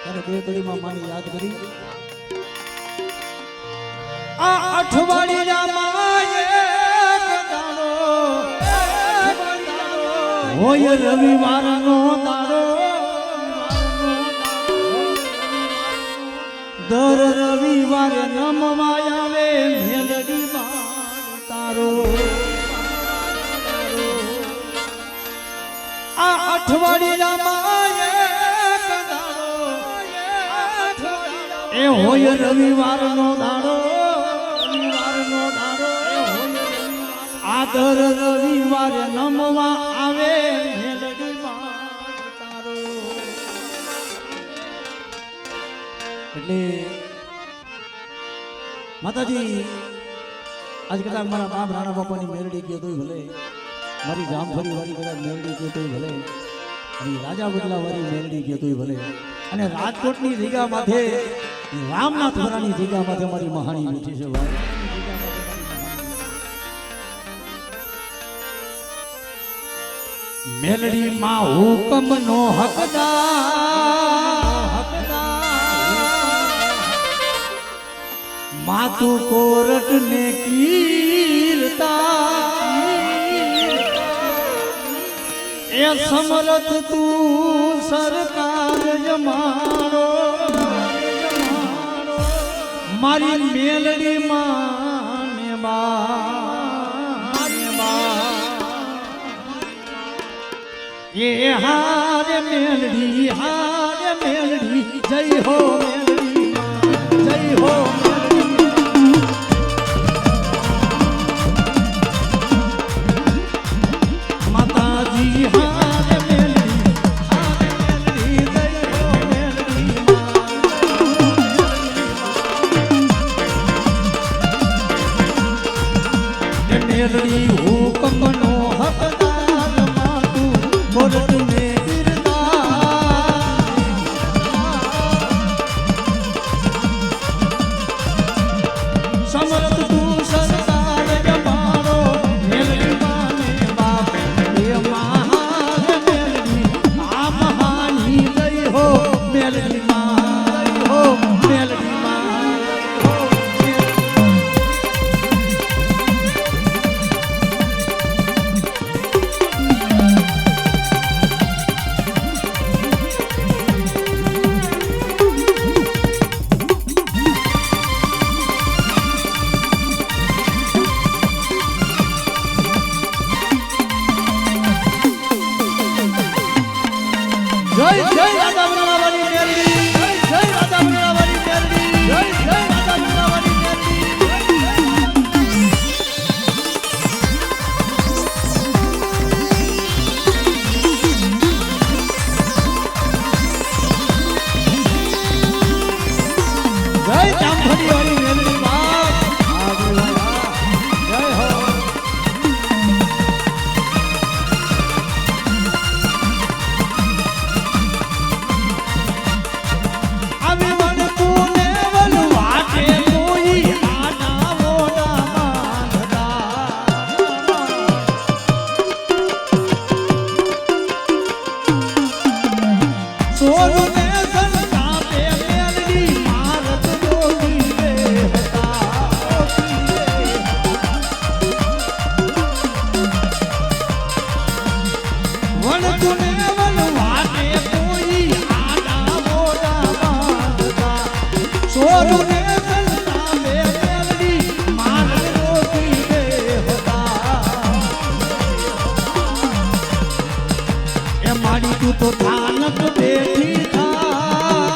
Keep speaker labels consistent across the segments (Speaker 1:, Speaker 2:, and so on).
Speaker 1: ત્યારે બે કડીમાં માને યાદ કરી આ અઠવાડિયા માયે દાડો હોય રવિવારનો દાડો દર રવિવારે નમવા આવે મેલડી માં તારો આ અઠવાડિયામાં એ હોય રવિવારનો દાડો આ દર રવિવારે નમવા આવે મેલડી માં તારો એટલે માતાજી આજ કદાચ મારા બાપ રાણા બાપાની મેરડી ગયો તોય ભલે મારી જામફળી વાળી કદાચ મેરડી ગયો તોય ભલે અને રાજા બદલા વાળી મેરડી ગયો તોય ભલે અને રાજકોટની જગ્યા માથે રામનાથ વરાની જગ્યા માથે મારી મહાણી બેઠી છે ભાઈ મેલડી માં હુકમ નો હકદાર માતું કોરટ ને કીર્તા એ સમરથ તું સરકાર જમાડો મારી મેલડી માને એ હારે મેલડી જય હો મેલડી જય હો માતાજી હારે મેલડી જય હો મેલડી હુકમ નો હકદાર માતું કોરટ ને સમરથ તું સરદાર જમાડો મેલડી માને બાપ એ મહાન મેલડી આ મહાની જય હો મેલડી માં જય હો મેલડી માં જય જય રાજા બનાવવાની મેલડી જય રાજા બનાવવાની મેલડી જય જય રાજા બનાવવાની મેલડી જય જામફળી વાળી મેલડી બાપ જય હો તું તો થાનક બેઠી થા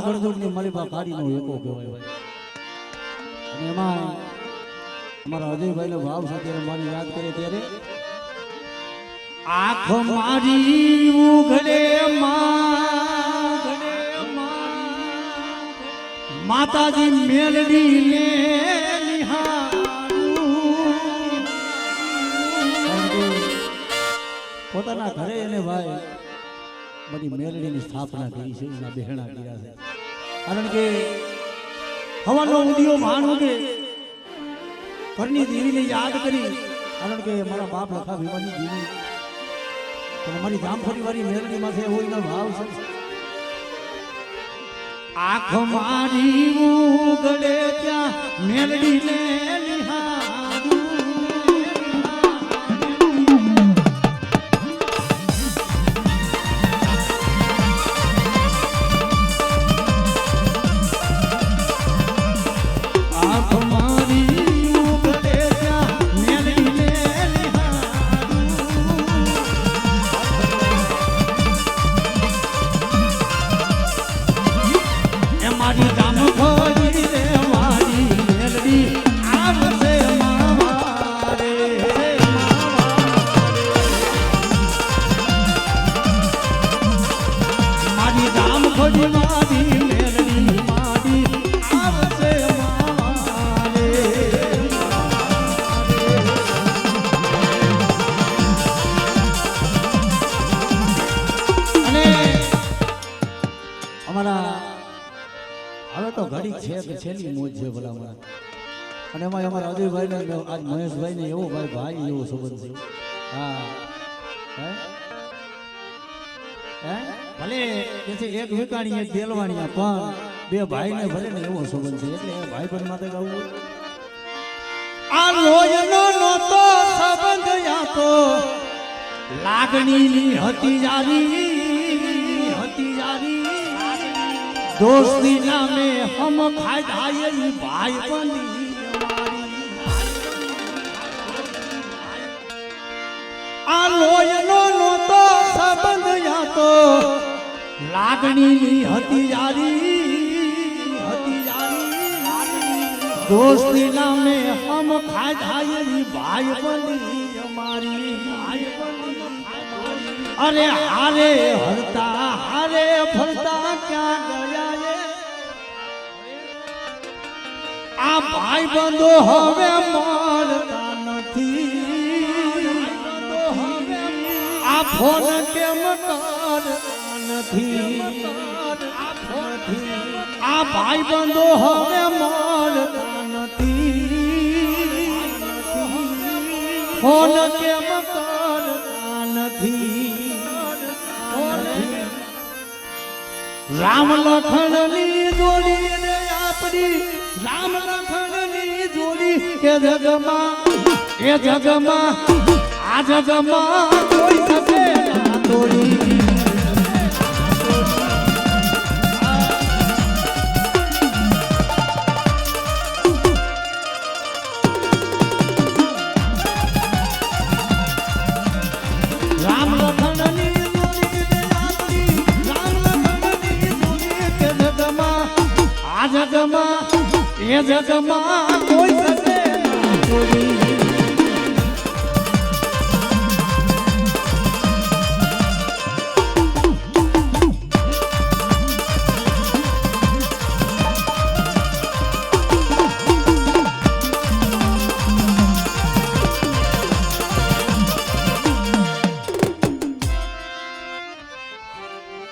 Speaker 1: ગળદુડની મારી બા કાઢીનો એકો કહેવાય. અને એમાં અમારા અજયભાઈનો ભાવ છે ત્યારે મારી યાદ કરે ત્યારે આંખ મારી ઉઘડે માતાજી મેલડી ને પોતાના ઘરે એને ભાઈ બધી મેલડીની સ્થાપના કરી છે, એના બહેણા કર્યા છે. કારણ કે હવાનો ઉદિયો ભાન ઉગે ઘરની દેવીને યાદ કરી. કારણ કે મારા બાપ લખા ભીમાની દેવી પણ મારી જામફળી વાળી મેલડી માં છે એવો એનો ભાવ છે. આંખ મારી ઉગડે ત્યાં મેલડી ને છેલ્લી મોજ છે ભલામણ. અને એમાં અમારા અજયભાઈ ને આજ મહેશભાઈ ને એવો ભાઈ એવો સંબંધ છે. હા ભલે એક વિકાણી એક દેલવાણી પણ બે ભાઈ ને ભલે ને એવો સંબંધ છે એટલે ભાઈ પણ માટે ગાવું. આ રોયનો નહોતો સંબંધ યાતો લાગણીની હતી જારી दोस्ती नामे हम खाए भाई बनी आ लोयनो नो तो संबंध या तो लागणी ની હતી यारी दोस्ती नामे हम खाए भाई बनी हमारी अरे हारे हरता हारे फरता क्या गया ये आ भाई बंधो હવે મળતા નથી આ ફોન કેમ કરતા નથી આ ભાઈ બંધો હવે મળતા નથી ફોન કેમ કરતા નથી રામ લખન ની જોડી રે આપડી રામ લખન ની જોડી કે જગમાં આ જગમાં કોઈ શકે ના તોડી રામ લખન ની જોડી રે આપડી રામ લખન ની જોડી કે જગમાં આ જગમાં કોઈ શકે ના તોડી